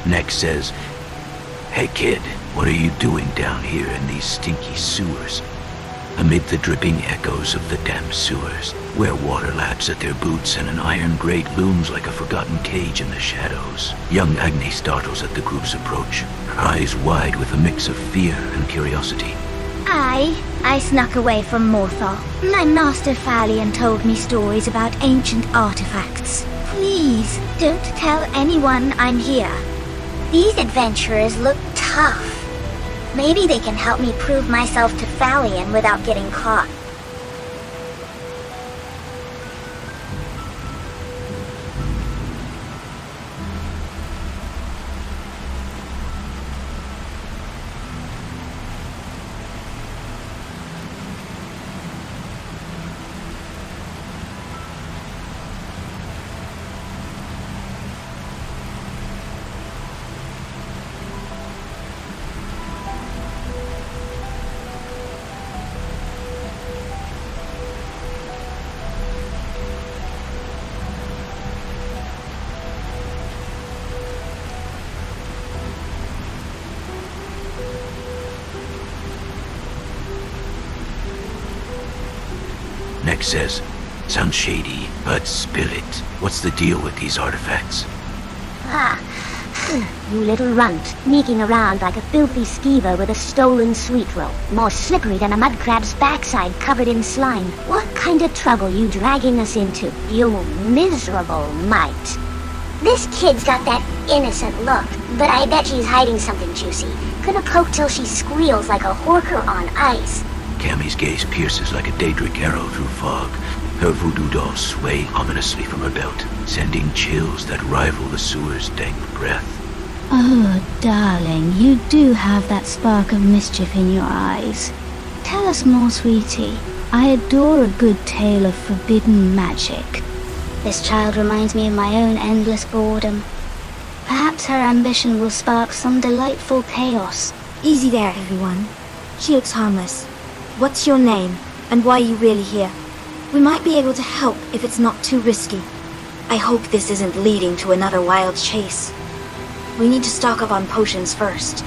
Next says, "Hey kid, what are you doing down here in these stinky sewers?" Amid the dripping echoes of the damp sewers, where water laps at their boots and an iron grate looms like a forgotten cage in the shadows, young Agni startles at the group's approach, her eyes wide with a mix of fear and curiosity. I snuck away from Morthal. My master Falion told me stories about ancient artifacts. Please, don't tell anyone I'm here. These adventurers look tough. Maybe they can help me prove myself to Falion without getting caught. Next says, "Sounds shady, but spill it. What's the deal with these artifacts?" You little runt, sneaking around like a filthy skeever with a stolen sweet roll. More slippery than a mud crab's backside covered in slime. What kind of trouble you dragging us into, you miserable mite? This kid's got that innocent look, but I bet she's hiding something juicy. Gonna poke till she squeals like a horker on ice. Cammie's gaze pierces like a Daedric arrow through fog. Her voodoo dolls sway ominously from her belt, sending chills that rival the sewer's dank breath. Oh, darling, you do have that spark of mischief in your eyes. Tell us more, sweetie. I adore a good tale of forbidden magic. This child reminds me of my own endless boredom. Perhaps her ambition will spark some delightful chaos. Easy there, everyone. She looks harmless. What's your name, and why are you really here? We might be able to help if it's not too risky. I hope this isn't leading to another wild chase. We need to stock up on potions first.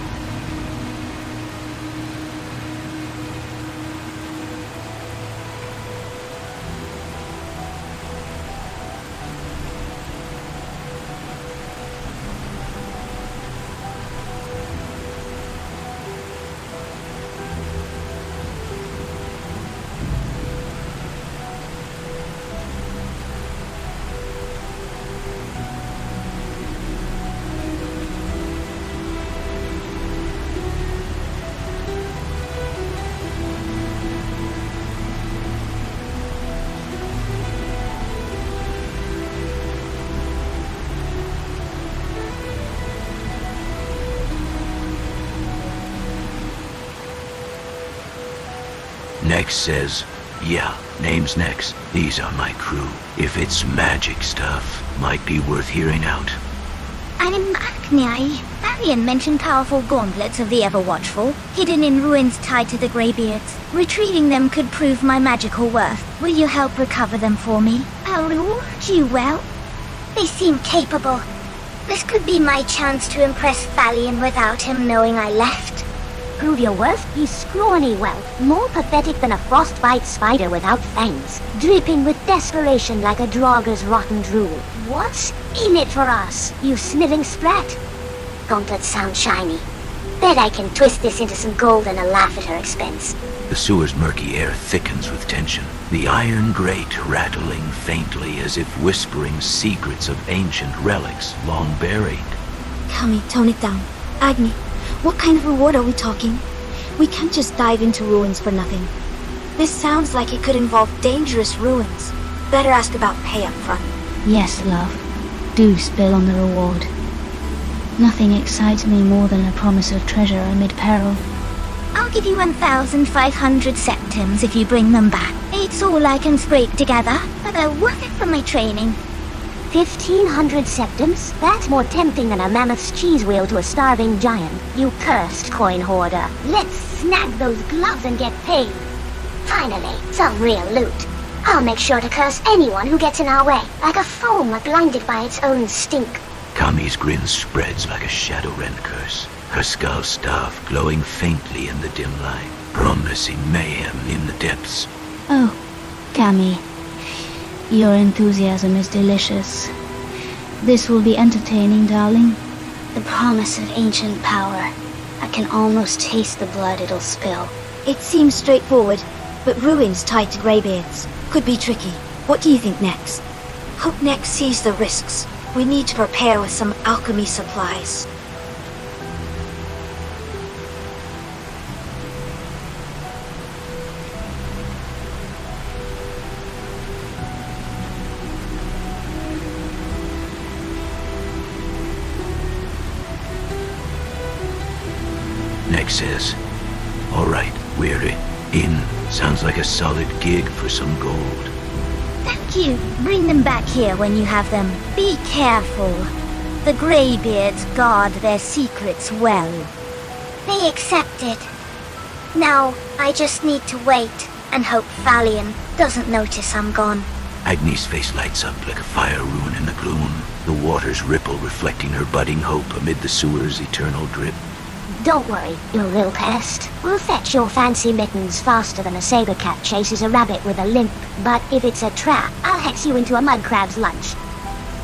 Next says, "Yeah, name's next. These are my crew. If it's magic stuff, might be worth hearing out." I'm Agni. Falion mentioned powerful gauntlets of the Ever-Watchful, hidden in ruins tied to the Greybeards. Retrieving them could prove my magical worth. Will you help recover them for me? I'll reward you well. They seem capable. This could be my chance to impress Falion without him knowing I left. Prove your worth? He's scrawny wealth, more pathetic than a frostbite spider without fangs, dripping with desperation like a Draugr's rotten drool. What's in it for us, you slithering sprat? Gauntlets sound shiny. Bet I can twist this into some gold and a laugh at her expense. The sewer's murky air thickens with tension, the iron grate rattling faintly as if whispering secrets of ancient relics long buried. Kami, tone it down. Agni, what kind of reward are we talking? We can't just dive into ruins for nothing. This sounds like it could involve dangerous ruins. Better ask about pay up front. Yes, love. Do spill on the reward. Nothing excites me more than a promise of treasure amid peril. I'll give you 1,500 septims if you bring them back. It's all I can scrape together, but they're worth it for my training. 1,500 septims? That's more tempting than a mammoth's cheese wheel to a starving giant. You cursed coin hoarder. Let's snag those gloves and get paid. Finally, some real loot. I'll make sure to curse anyone who gets in our way, like a foam blinded by its own stink. Kami's grin spreads like a Shadowrend curse, her skull staff glowing faintly in the dim light, promising mayhem in the depths. Oh, Kami, your enthusiasm is delicious. This will be entertaining, darling. The promise of ancient power. I can almost taste the blood it'll spill. It seems straightforward, but ruins tied to Greybeards could be tricky. What do you think next? Hope next sees the risks. We need to prepare with some alchemy supplies. Nex says, "All right, we're in. Sounds like a solid gig for some gold." Thank you. Bring them back here when you have them. Be careful. The Greybeards guard their secrets well. They accepted. Now, I just need to wait and hope Falion doesn't notice I'm gone. Agni's face lights up like a fire rune in the gloom. The waters ripple, reflecting her budding hope amid the sewer's eternal drip. Don't worry, you little pest. We'll fetch your fancy mittens faster than a saber cat chases a rabbit with a limp. But if it's a trap, I'll hex you into a mud crab's lunch.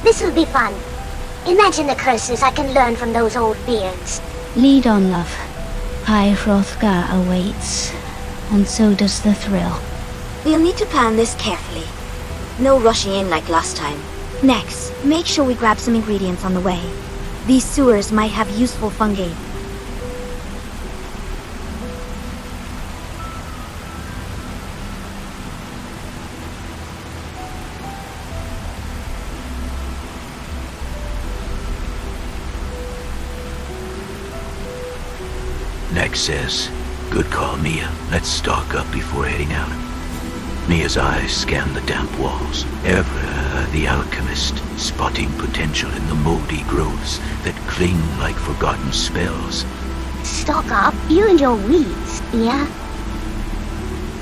This'll be fun. Imagine the curses I can learn from those old beards. Lead on, love. High Hrothgar awaits, and so does the thrill. We'll need to plan this carefully. No rushing in like last time. Next, make sure we grab some ingredients on the way. These sewers might have useful fungi. Nex says, "Good call, Mia. Let's stock up before heading out." Mia's eyes scan the damp walls, ever the alchemist, spotting potential in the moldy growths that cling like forgotten spells. Stock up, you and your weeds, yeah?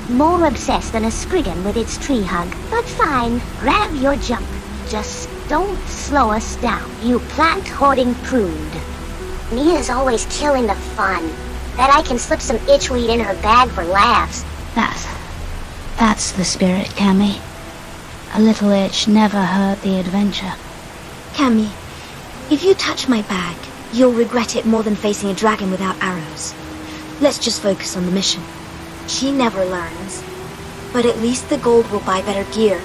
More obsessed than a Spriggan with its tree hug. But fine, grab your jump. Just don't slow us down, you plant-hoarding prude. Mia's always killing the fun. Bet I can slip some itchweed in her bag for laughs. That's the spirit, Kami. A little itch never hurt the adventure. Kami, if you touch my bag, you'll regret it more than facing a dragon without arrows. Let's just focus on the mission. She never learns. But at least the gold will buy better gear.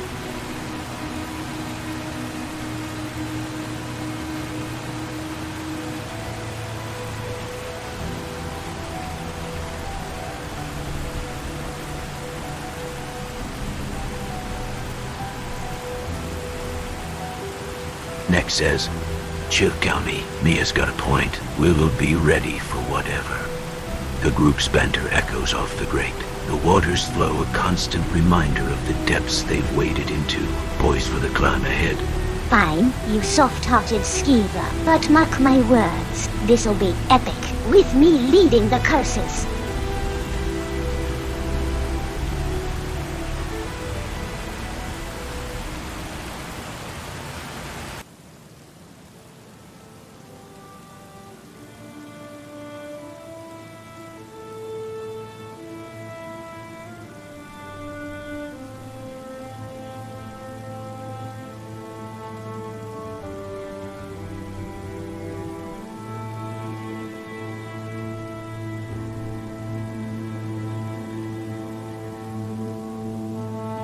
Nex says, "Chill, Kami. Mia's got a point. We will be ready for whatever." The group's banter echoes off the grate. The waters flow, a constant reminder of the depths they've waded into, poised for the climb ahead. Fine, you soft-hearted skeever, but mark my words, this'll be epic, with me leading the curses.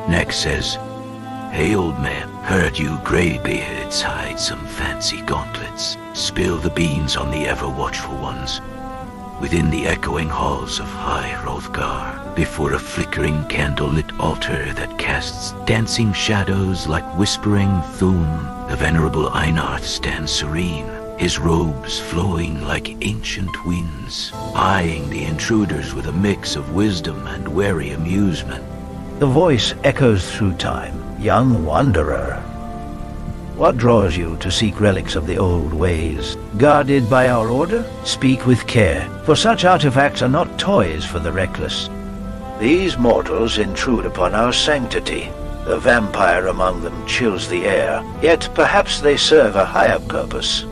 Nex says, "Hey, old man, heard you Greybeards hide some fancy gauntlets. Spill the beans on the Ever-Watchful ones. Within the echoing halls of High Hrothgar, before a flickering candlelit altar that casts dancing shadows like whispering Thu'um, the venerable Einarth stands serene, his robes flowing like ancient winds, eyeing the intruders with a mix of wisdom and wary amusement." The voice echoes through time. Young wanderer. What draws you to seek relics of the old ways? Guarded by our order? Speak with care, for such artifacts are not toys for the reckless. These mortals intrude upon our sanctity. The vampire among them chills the air, yet perhaps they serve a higher purpose.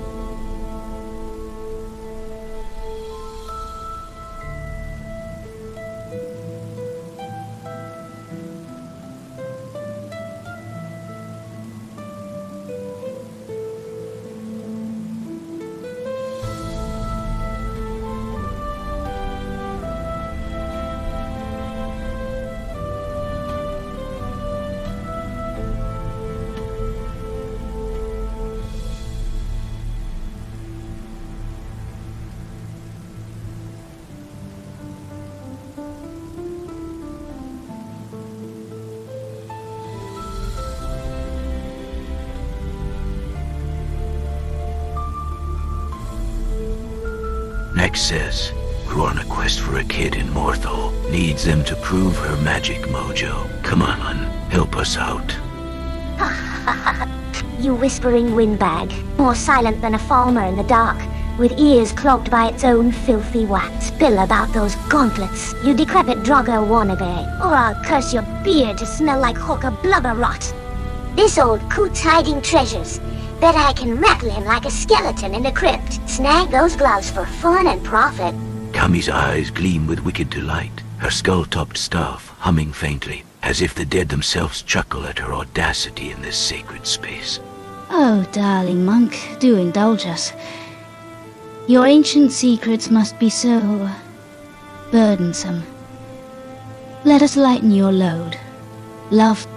Next says, we're on a quest for a kid in Morthal. Needs them to prove her magic mojo. Come on, help us out. You whispering windbag, more silent than a farmer in the dark, with ears clogged by its own filthy wax. Spill about those gauntlets, you decrepit Draugr wannabe, or I'll curse your beard to smell like hawker blubber rot. This old coot's hiding treasures. Bet I can rattle him like a skeleton in a crypt. Snag those gloves for fun and profit. Kami's eyes gleam with wicked delight, her skull-topped staff humming faintly, as if the dead themselves chuckle at her audacity in this sacred space. Oh, darling monk, do indulge us. Your ancient secrets must be so burdensome. Let us lighten your load. Love,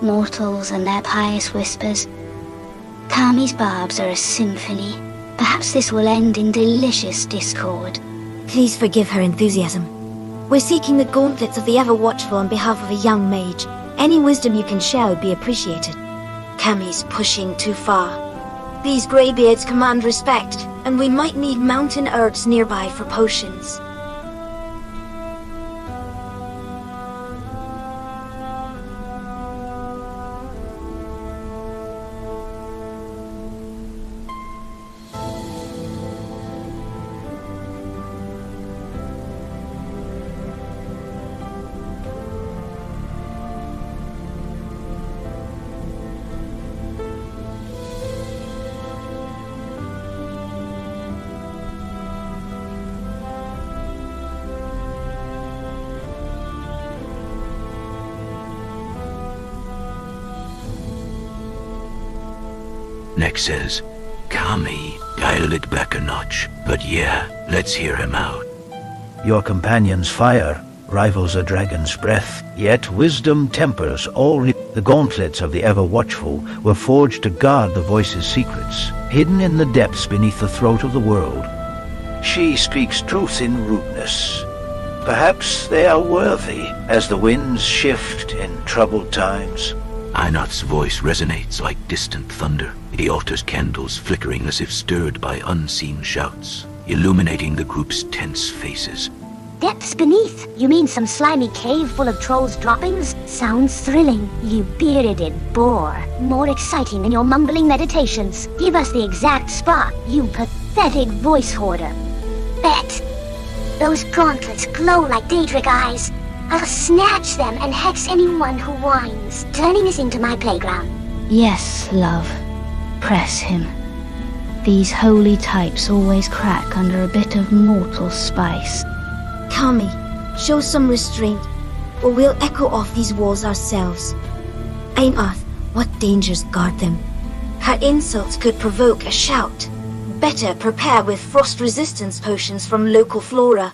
mortals and their pious whispers. Kami's barbs are a symphony. Perhaps this will end in delicious discord. Please forgive her enthusiasm. We're seeking the gauntlets of the Ever-Watchful on behalf of a young mage. Any wisdom you can share would be appreciated. Kami's pushing too far. These Greybeards command respect, and we might need mountain herbs nearby for potions. Next says, Kami, dial it back a notch. But yeah, let's hear him out. Your companion's fire rivals a dragon's breath, yet wisdom tempers all. The gauntlets of the Ever-Watchful were forged to guard the voice's secrets, hidden in the depths beneath the throat of the world. She speaks truth in rudeness. Perhaps they are worthy as the winds shift in troubled times. Einoth's voice resonates like distant thunder, the altar's candles flickering as if stirred by unseen shouts, illuminating the group's tense faces. Depths beneath? You mean some slimy cave full of trolls' droppings? Sounds thrilling, you bearded boar. More exciting than your mumbling meditations. Give us the exact spot, you pathetic voice hoarder. Bet. Those gauntlets glow like Daedric eyes. I'll snatch them and hex anyone who whines, turning us into my playground. Yes, love. Press him. These holy types always crack under a bit of mortal spice. Kami, show some restraint, or we'll echo off these walls ourselves. Einoth, what dangers guard them? Her insults could provoke a shout. Better prepare with frost resistance potions from local flora.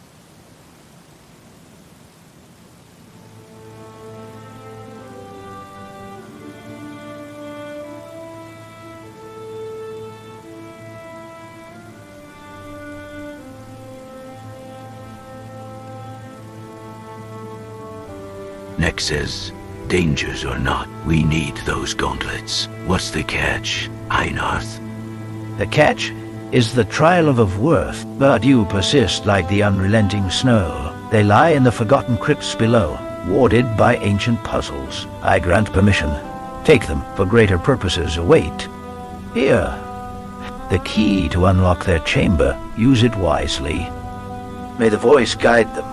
Next says, dangers or not, we need those gauntlets. What's the catch, Einoth? The catch is the trial of worth, but you persist like the unrelenting snow. They lie in the forgotten crypts below, warded by ancient puzzles. I grant permission. Take them, for greater purposes await. Here, the key to unlock their chamber. Use it wisely. May the voice guide them.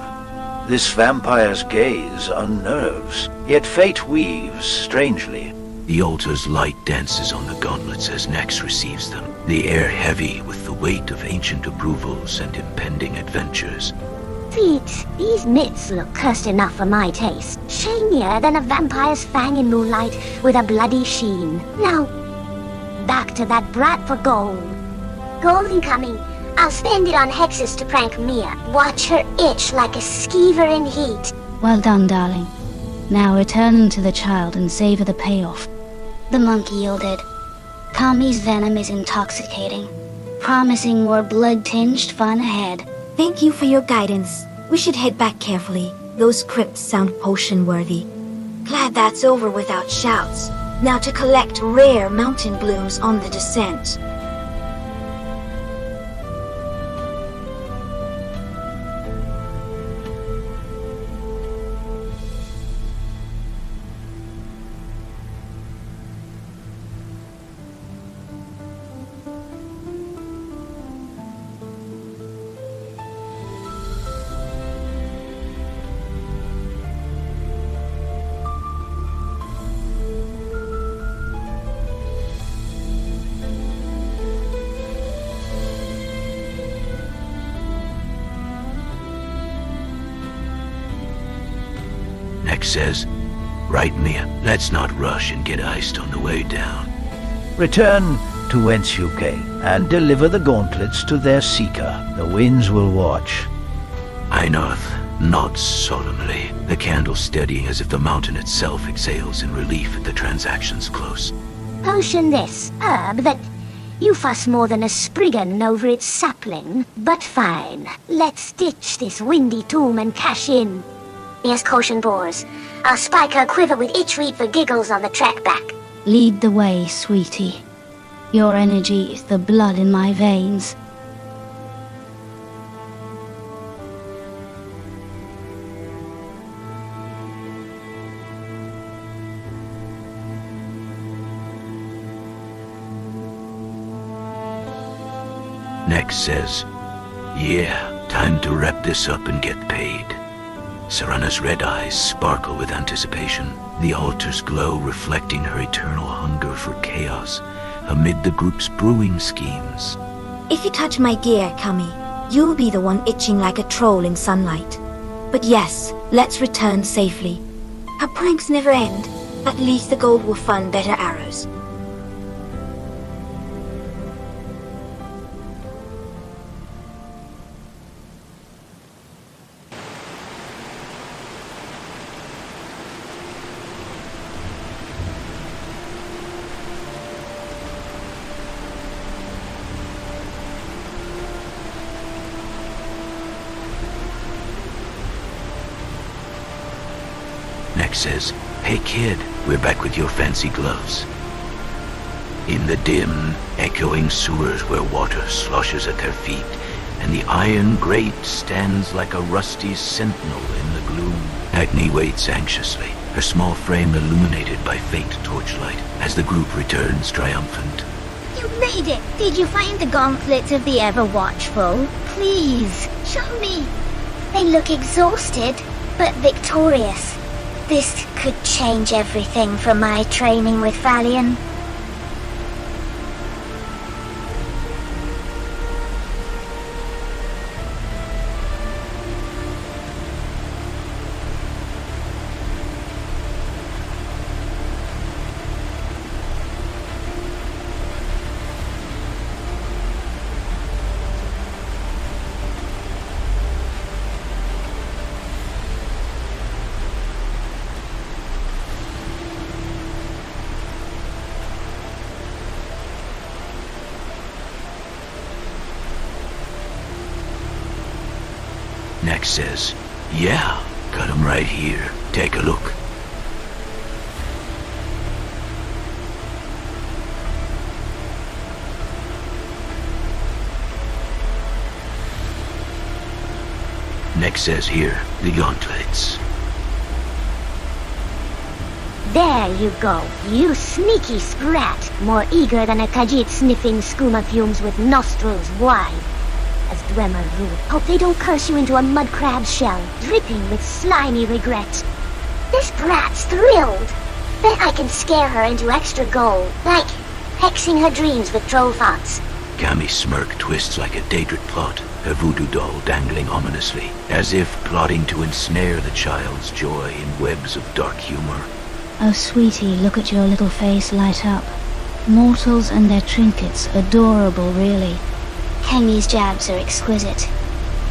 This vampire's gaze unnerves, yet fate weaves strangely. The altar's light dances on the gauntlets as Nex receives them, the air heavy with the weight of ancient approvals and impending adventures. Feet, these mitts look cursed enough for my taste. Shinier than a vampire's fang in moonlight with a bloody sheen. Now, back to that brat for gold. Gold incoming. I'll spend it on hexes to prank Mia. Watch her itch like a skeever in heat. Well done, darling. Now return to the child and savor the payoff. The monk yielded. Kami's venom is intoxicating, promising more blood-tinged fun ahead. Thank you for your guidance. We should head back carefully. Those crypts sound potion-worthy. Glad that's over without shouts. Now to collect rare mountain blooms on the descent. Next says, right, Mia, let's not rush and get iced on the way down. Return to whence you came, and deliver the gauntlets to their seeker. The winds will watch. Einarth nods solemnly, the candle steadying as if the mountain itself exhales in relief at the transaction's close. Potion this herb that you fuss more than a spriggan over its sapling. But fine, let's ditch this windy tomb and cash in. Yes, caution boars. I'll spike her quiver with each reed for giggles on the trek back. Lead the way, sweetie. Your energy is the blood in my veins. Next says, yeah, time to wrap this up and get paid. Serana's red eyes sparkle with anticipation, the altar's glow reflecting her eternal hunger for chaos amid the group's brewing schemes. If you touch my gear, Kami, you'll be the one itching like a troll in sunlight. But yes, let's return safely. Our pranks never end. At least the gold will fund better arrows. Next says, hey kid, we're back with your fancy gloves. In the dim, echoing sewers where water sloshes at their feet, and the iron grate stands like a rusty sentinel in the gloom, Agni waits anxiously, her small frame illuminated by faint torchlight as the group returns triumphant. You made it! Did you find the gauntlets of the Ever-Watchful? Please, show me! They look exhausted, but victorious. This could change everything from my training with Falion. Next says, yeah, got 'em right here. Take a look. Next says here, the gauntlets. There you go, you sneaky sprat, more eager than a Khajiit sniffing skooma fumes with nostrils wide. As Dwemer ruled, hope they don't curse you into a mud crab shell, dripping with slimy regret. This brat's thrilled. Bet I can scare her into extra gold, like hexing her dreams with troll thoughts. Kami's smirk twists like a Daedric plot, her voodoo doll dangling ominously, as if plotting to ensnare the child's joy in webs of dark humor. Oh, sweetie, look at your little face light up. Mortals and their trinkets, adorable, really. Henry's jabs are exquisite.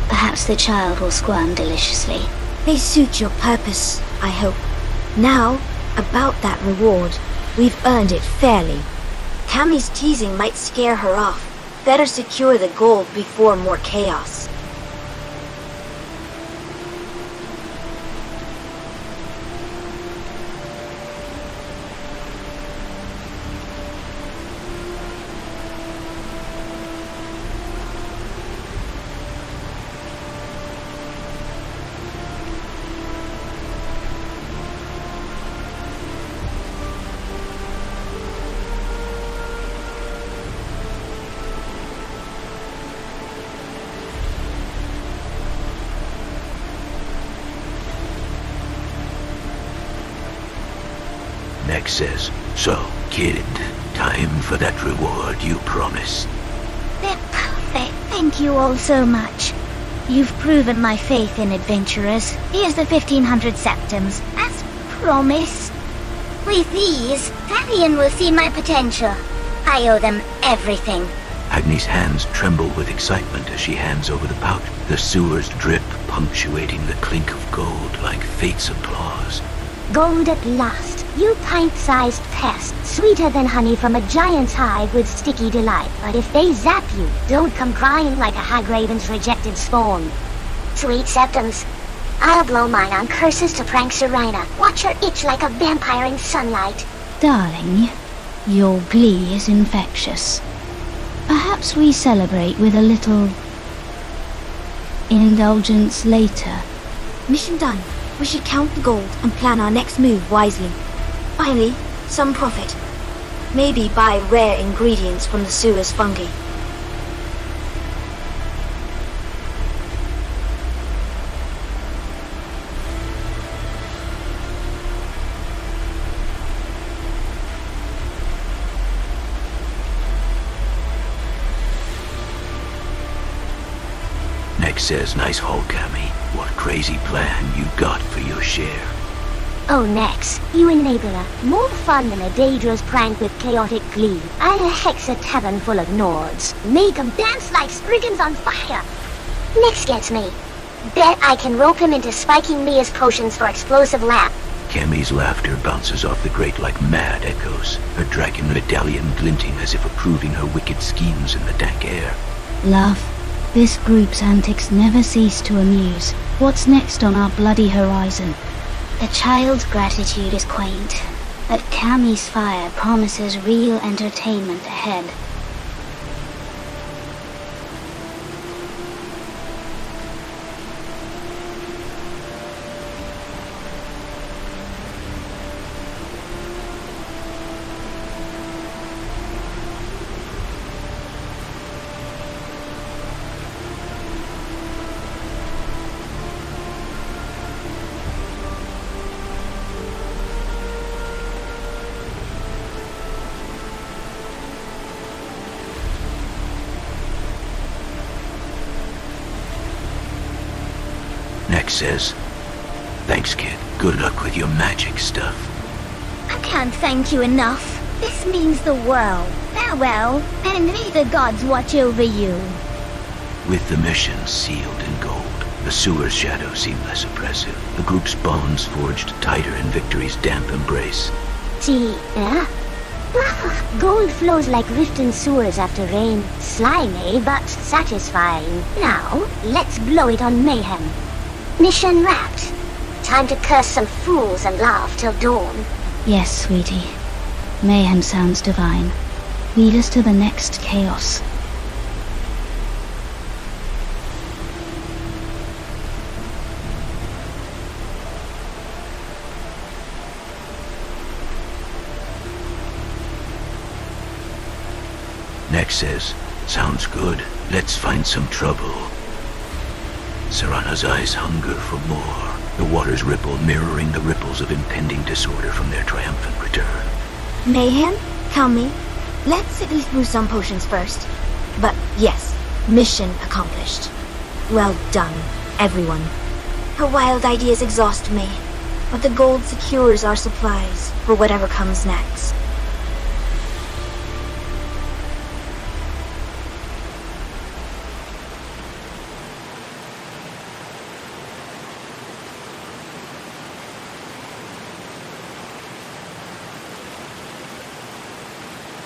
Perhaps the child will squirm deliciously. They suit your purpose, I hope. Now, about that reward. We've earned it fairly. Kami's teasing might scare her off. Better secure the gold before more chaos. Next says, so, kid, time for that reward you promised. They're perfect. Thank you all so much. You've proven my faith in adventurers. Here's the 1500 septims. As promise. With these, Falion will see my potential. I owe them everything. Agni's hands tremble with excitement as she hands over the pouch. The sewers drip, punctuating the clink of gold like fate's applause. Gold at last. You pint-sized pest. Sweeter than honey from a giant's hive with sticky delight. But if they zap you, don't come crying like a hagraven's rejected spawn. Sweet septims. I'll blow mine on curses to prank Serena. Watch her itch like a vampire in sunlight. Darling, your glee is infectious. Perhaps we celebrate with a little indulgence later. Mission done. We should count the gold and plan our next move wisely. Finally, some profit. Maybe buy rare ingredients from the sewer's fungi. Nex says, nice haul, Cammy. What crazy plan you got for your share? Oh, Nex, you enabler. More fun than a Daedra's prank with chaotic glee. I'll hex a tavern full of Nords. Make 'em dance like Spriggans on fire. Nyx gets me. Bet I can rope him into spiking me as potions for explosive lap. Cammy's laughter bounces off the grate like mad echoes, her dragon medallion glinting as if approving her wicked schemes in the dank air. Love, this group's antics never cease to amuse. What's next on our bloody horizon? The child's gratitude is quaint, but Cammy's fire promises real entertainment ahead. Nex says, thanks, kid. Good luck with your magic stuff. I can't thank you enough. This means the world. Farewell, and may the gods watch over you. With the mission sealed in gold, the sewer's shadows seem less oppressive. The group's bonds forged tighter in victory's damp embrace. See, gold flows like riften sewers after rain. Slimy, but satisfying. Now, let's blow it on mayhem. Mission wrapped. Time to curse some fools and laugh till dawn. Yes, sweetie. Mayhem sounds divine. Lead us to the next chaos. Nex says, sounds good. Let's find some trouble. Serana's eyes hunger for more. The waters ripple, mirroring the ripples of impending disorder from their triumphant return. Mayhem? Count me. Let's sickly brew some potions first. But yes, mission accomplished. Well done, everyone. Her wild ideas exhaust me, but the gold secures our supplies for whatever comes next.